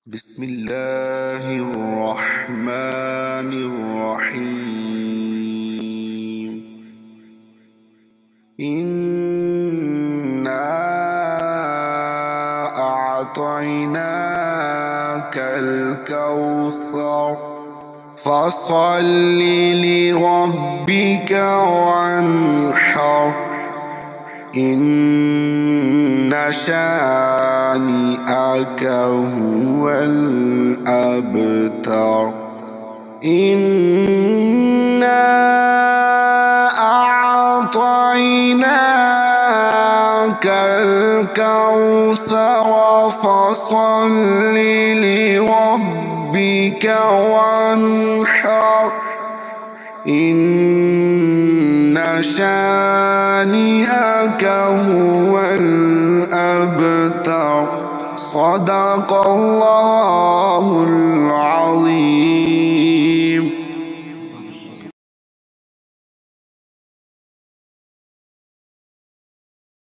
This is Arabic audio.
بسم الله الرحمن الرحيم. إنا أعطيناك الكوثر فصل لربك وانحر إن شانئك هو الأبتر. إنا أعطيناك الكوثر فصل لربك وانحر إن شانئك هو الأبتر. صدق الله